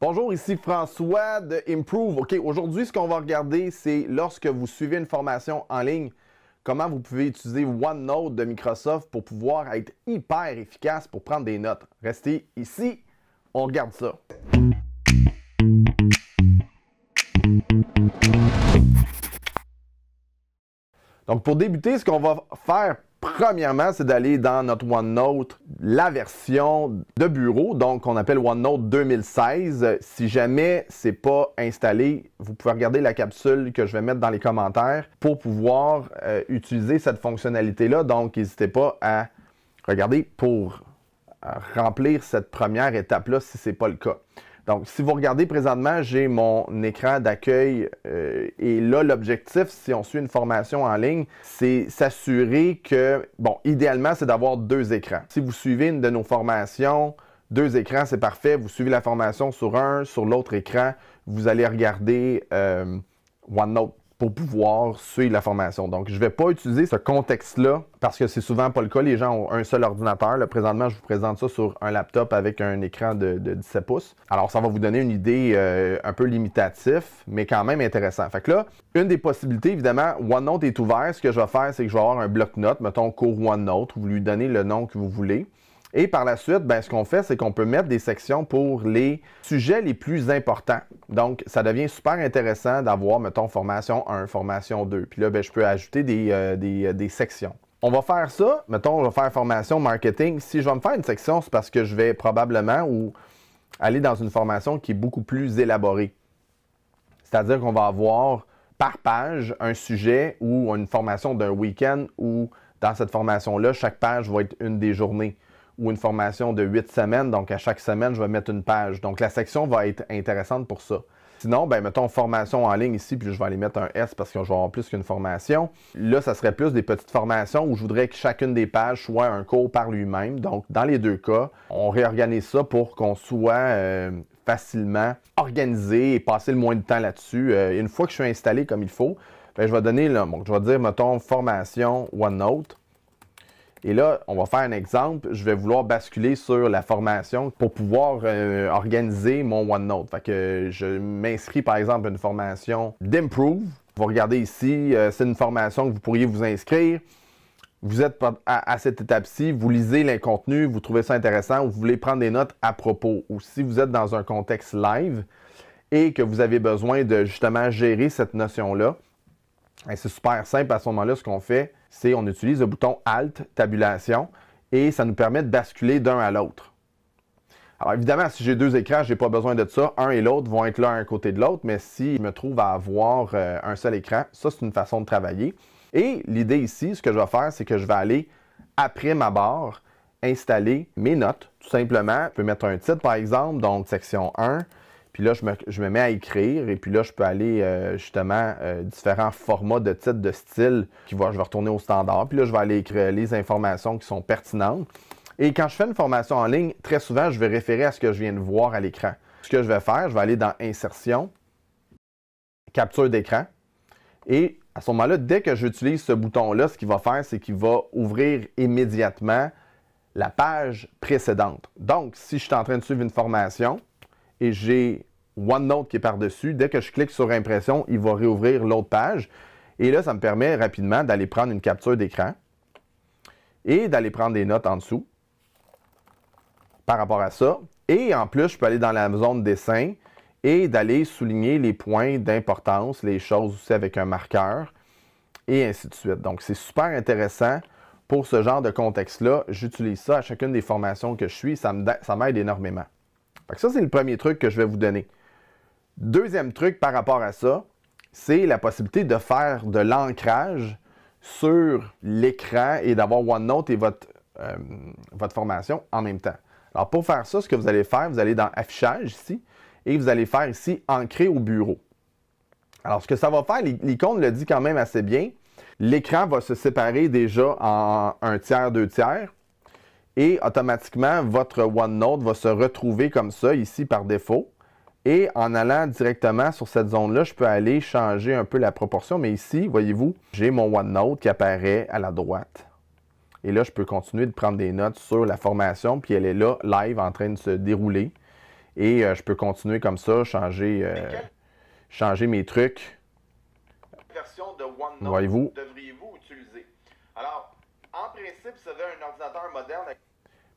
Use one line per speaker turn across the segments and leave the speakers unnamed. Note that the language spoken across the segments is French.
Bonjour, ici François de Improve. OK, aujourd'hui, ce qu'on va regarder, c'est lorsque vous suivez une formation en ligne, comment vous pouvez utiliser OneNote de Microsoft pour pouvoir être hyper efficace pour prendre des notes. Restez ici, on regarde ça. Donc, pour débuter, ce qu'on va faire premièrement, c'est d'aller dans notre OneNote, la version de bureau, donc qu'on appelle OneNote 2016. Si jamais ce n'est pas installé, vous pouvez regarder la capsule que je vais mettre dans les commentaires pour pouvoir utiliser cette fonctionnalité-là. Donc, n'hésitez pas à regarder pour remplir cette première étape-là si ce n'est pas le cas. Donc, si vous regardez présentement, j'ai mon écran d'accueil et là, l'objectif, si on suit une formation en ligne, c'est s'assurer que, bon, idéalement, c'est d'avoir deux écrans. Si vous suivez une de nos formations, deux écrans, c'est parfait. Vous suivez la formation sur l'autre écran, vous allez regarder OneNote pour pouvoir suivre la formation. Donc, je ne vais pas utiliser ce contexte-là parce que c'est souvent pas le cas. Les gens ont un seul ordinateur. Là, présentement, je vous présente ça sur un laptop avec un écran de 17 pouces. Alors, ça va vous donner une idée un peu limitatif, mais quand même intéressant. Fait que là, une des possibilités, évidemment, OneNote est ouvert. Ce que je vais faire, c'est que je vais avoir un bloc-notes, mettons cours OneNote, vous lui donnez le nom que vous voulez. Et par la suite, ben, ce qu'on fait, c'est qu'on peut mettre des sections pour les sujets les plus importants. Donc, ça devient super intéressant d'avoir, mettons, formation 1, formation 2. Puis là, ben, je peux ajouter des sections. On va faire ça. Mettons, on va faire formation marketing. Si je vais me faire une section, c'est parce que je vais probablement aller dans une formation qui est beaucoup plus élaborée. C'est-à-dire qu'on va avoir par page un sujet ou une formation d'un week-end où, dans cette formation-là, chaque page va être une des journées. Ou une formation de 8 semaines, donc à chaque semaine, je vais mettre une page. Donc, la section va être intéressante pour ça. Sinon, ben mettons formation en ligne ici, puis je vais aller mettre un S parce que je vais avoir plus qu'une formation. Là, ça serait plus des petites formations où je voudrais que chacune des pages soit un cours par lui-même. Donc, dans les deux cas, on réorganise ça pour qu'on soit facilement organisé et passer le moins de temps là-dessus. Une fois que je suis installé comme il faut, ben, je vais donner, là, bon, je vais dire, mettons, formation OneNote. Et là, on va faire un exemple. Je vais vouloir basculer sur la formation pour pouvoir organiser mon OneNote. Fait que je m'inscris par exemple à une formation d'Improve. Vous regardez ici, c'est une formation que vous pourriez vous inscrire. Vous êtes à cette étape-ci, vous lisez les contenus, vous trouvez ça intéressant ou vous voulez prendre des notes à propos. Ou si vous êtes dans un contexte live et que vous avez besoin de justement gérer cette notion-là, c'est super simple à ce moment-là. Ce qu'on fait, c'est qu'on utilise le bouton Alt, tabulation, et ça nous permet de basculer d'un à l'autre. Alors évidemment, si j'ai deux écrans, je n'ai pas besoin de ça. Un et l'autre vont être là un côté de l'autre, mais si je me trouve à avoir un seul écran, ça c'est une façon de travailler. Et l'idée ici, ce que je vais faire, c'est que je vais aller, après ma barre, installer mes notes, tout simplement. Je peux mettre un titre par exemple, donc section 1. Puis là, je me mets à écrire et puis là, je peux aller justement différents formats de titres, de style. Je vais retourner au standard. Puis là, je vais aller écrire les informations qui sont pertinentes. Et quand je fais une formation en ligne, très souvent, je vais référer à ce que je viens de voir à l'écran. Ce que je vais faire, je vais aller dans Insertion, Capture d'écran. Et à ce moment-là, dès que j'utilise ce bouton-là, ce qu'il va faire, c'est qu'il va ouvrir immédiatement la page précédente. Donc, si je suis en train de suivre une formation, et j'ai OneNote qui est par-dessus. Dès que je clique sur Impression, il va réouvrir l'autre page. Et là, ça me permet rapidement d'aller prendre une capture d'écran et d'aller prendre des notes en dessous par rapport à ça. Et en plus, je peux aller dans la zone dessin et d'aller souligner les points d'importance, les choses aussi avec un marqueur et ainsi de suite. Donc, c'est super intéressant pour ce genre de contexte-là. J'utilise ça à chacune des formations que je suis. Ça m'aide énormément. Ça, c'est le premier truc que je vais vous donner. Deuxième truc par rapport à ça, c'est la possibilité de faire de l'ancrage sur l'écran et d'avoir OneNote et votre formation en même temps. Alors, pour faire ça, ce que vous allez faire, vous allez dans Affichage ici et vous allez faire ici Ancrer au bureau. Alors, ce que ça va faire, l'icône le dit quand même assez bien. L'écran va se séparer déjà en 1/3, 2/3. Et automatiquement, votre OneNote va se retrouver comme ça, ici, par défaut. Et en allant directement sur cette zone-là, je peux aller changer un peu la proportion. Mais ici, voyez-vous, j'ai mon OneNote qui apparaît à la droite. Et là, je peux continuer de prendre des notes sur la formation. Puis elle est là, live, en train de se dérouler. Et je peux continuer comme ça, changer mes trucs. Version de OneNote voyez-vous devriez-vous utiliser? Alors, en principe, si vous avez un ordinateur moderne.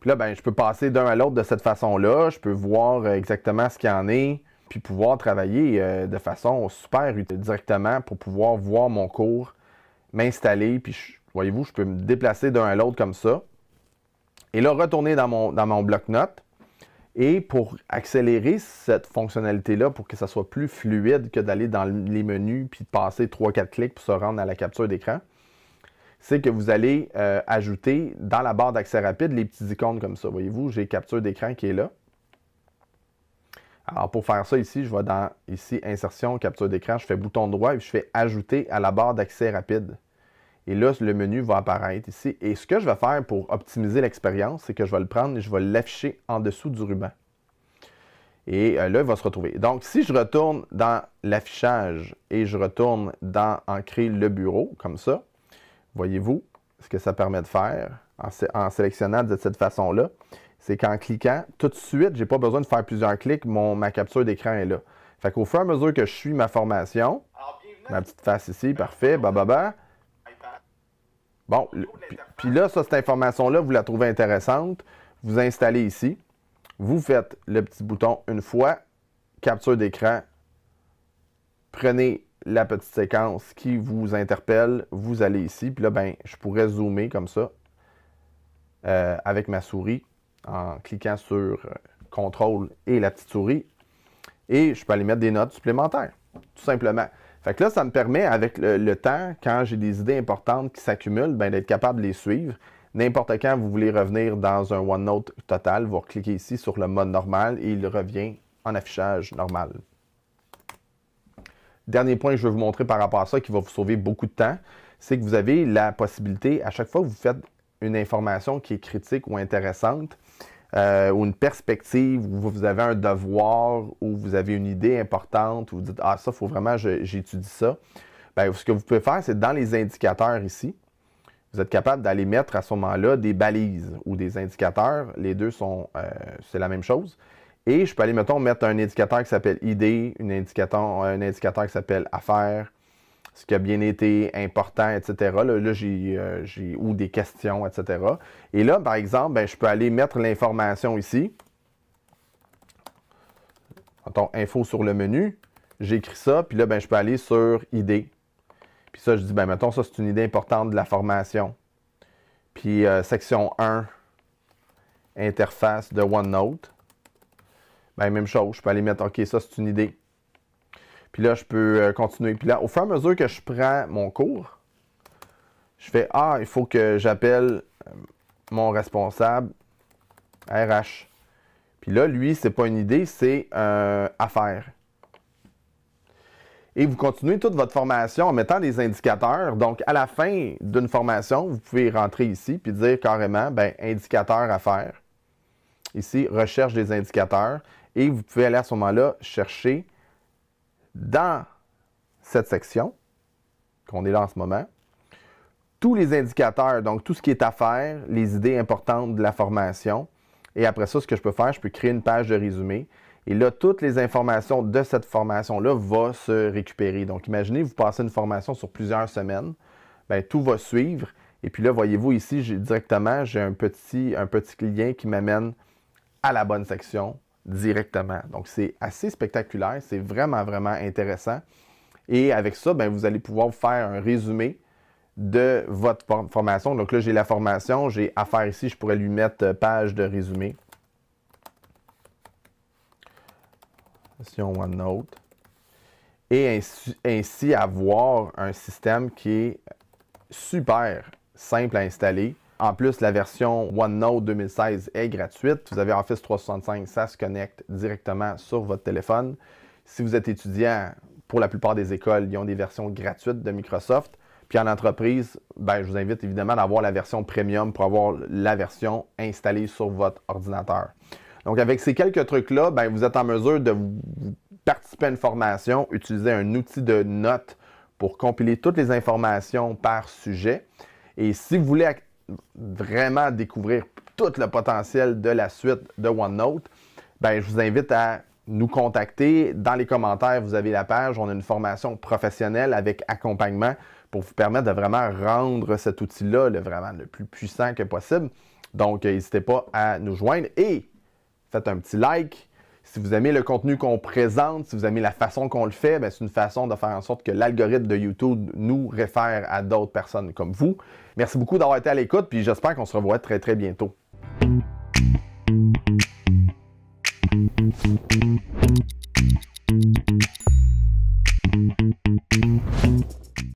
Puis là, ben, je peux passer d'un à l'autre de cette façon-là. Je peux voir exactement ce qu'il y en est, puis pouvoir travailler de façon super utile directement pour pouvoir voir mon cours, m'installer, puis voyez-vous, je peux me déplacer d'un à l'autre comme ça. Et là, retourner dans mon bloc-notes. Et pour accélérer cette fonctionnalité-là, pour que ça soit plus fluide que d'aller dans les menus puis de passer 3-4 clics pour se rendre à la capture d'écran, c'est que vous allez ajouter dans la barre d'accès rapide les petits icônes comme ça. Voyez-vous, j'ai capture d'écran qui est là. Alors pour faire ça ici, je vais dans ici insertion, capture d'écran, je fais bouton droit et je fais ajouter à la barre d'accès rapide. Et là, le menu va apparaître ici. Et ce que je vais faire pour optimiser l'expérience, c'est que je vais le prendre et je vais l'afficher en dessous du ruban. Et là, il va se retrouver. Donc, si je retourne dans l'affichage et je retourne dans Ancrer le bureau, comme ça, voyez-vous ce que ça permet de faire en sélectionnant de cette façon-là, c'est qu'en cliquant, tout de suite, je n'ai pas besoin de faire plusieurs clics, ma capture d'écran est là. Fait qu'au fur et à mesure que je suis ma formation, ma petite face ici, parfait, Bon, puis là, cette information-là, vous la trouvez intéressante. Vous installez ici. Vous faites le petit bouton une fois, capture d'écran. Prenez la petite séquence qui vous interpelle. Vous allez ici. Puis là, ben, je pourrais zoomer comme ça avec ma souris en cliquant sur CTRL et la petite souris. Et je peux aller mettre des notes supplémentaires, tout simplement. Fait que là, ça me permet, avec le temps, quand j'ai des idées importantes qui s'accumulent, ben, d'être capable de les suivre. N'importe quand vous voulez revenir dans un OneNote total, vous cliquez ici sur le mode normal et il revient en affichage normal. Dernier point que je vais vous montrer par rapport à ça qui va vous sauver beaucoup de temps, c'est que vous avez la possibilité, à chaque fois que vous faites une information qui est critique ou intéressante, ou une perspective, où vous avez un devoir, ou vous avez une idée importante, où vous dites « Ah, ça, il faut vraiment j'étudie ça », bien, ce que vous pouvez faire, c'est dans les indicateurs ici, vous êtes capable d'aller mettre à ce moment-là des balises ou des indicateurs. Les deux sont, c'est la même chose. Et je peux aller, mettons, mettre un indicateur qui s'appelle idée, un indicateur qui s'appelle affaires, ce qui a bien été important, etc. Là j'ai ou des questions, etc. Et là, par exemple, ben, je peux aller mettre l'information ici. Mettons, info sur le menu. J'écris ça, puis là, ben, je peux aller sur idée. Puis ça, je dis, ben, mettons, ça, c'est une idée importante de la formation. Puis section 1, interface de OneNote. Ben, même chose, je peux aller mettre, OK, ça, c'est une idée. Puis là, je peux continuer. Puis là, au fur et à mesure que je prends mon cours, je fais, ah, il faut que j'appelle mon responsable RH. Puis là, lui, c'est pas une idée, c'est affaire. Et vous continuez toute votre formation en mettant des indicateurs. Donc, à la fin d'une formation, vous pouvez rentrer ici puis dire carrément, ben, indicateur affaires. Ici, recherche des indicateurs. Et vous pouvez aller à ce moment-là chercher dans cette section qu'on est là en ce moment, tous les indicateurs, donc tout ce qui est à faire, les idées importantes de la formation. Et après ça, ce que je peux faire, je peux créer une page de résumé. Et là, toutes les informations de cette formation-là vont se récupérer. Donc, imaginez, vous passez une formation sur plusieurs semaines, bien, tout va suivre. Et puis là, voyez-vous ici, directement, j'ai un petit lien qui m'amène à la bonne section directement. Donc, c'est assez spectaculaire, c'est vraiment, vraiment intéressant. Et avec ça, bien, vous allez pouvoir faire un résumé de votre formation. Donc là, j'ai la formation, j'ai affaire ici, je pourrais lui mettre page de résumé. Session OneNote. Et ainsi avoir un système qui est super simple à installer. En plus, la version OneNote 2016 est gratuite. Vous avez Office 365, ça se connecte directement sur votre téléphone. Si vous êtes étudiant, pour la plupart des écoles, ils ont des versions gratuites de Microsoft. Puis en entreprise, ben, je vous invite évidemment d'avoir la version premium pour avoir la version installée sur votre ordinateur. Donc avec ces quelques trucs-là, ben, vous êtes en mesure de participer à une formation, utiliser un outil de notes pour compiler toutes les informations par sujet. Et si vous voulez vraiment découvrir tout le potentiel de la suite de OneNote, ben, je vous invite à nous contacter. Dans les commentaires, vous avez la page. On a une formation professionnelle avec accompagnement pour vous permettre de vraiment rendre cet outil-là vraiment le plus puissant que possible. Donc, n'hésitez pas à nous joindre et faites un petit like. Si vous aimez le contenu qu'on présente, si vous aimez la façon qu'on le fait, c'est une façon de faire en sorte que l'algorithme de YouTube nous réfère à d'autres personnes comme vous. Merci beaucoup d'avoir été à l'écoute, puis j'espère qu'on se revoit très, très bientôt.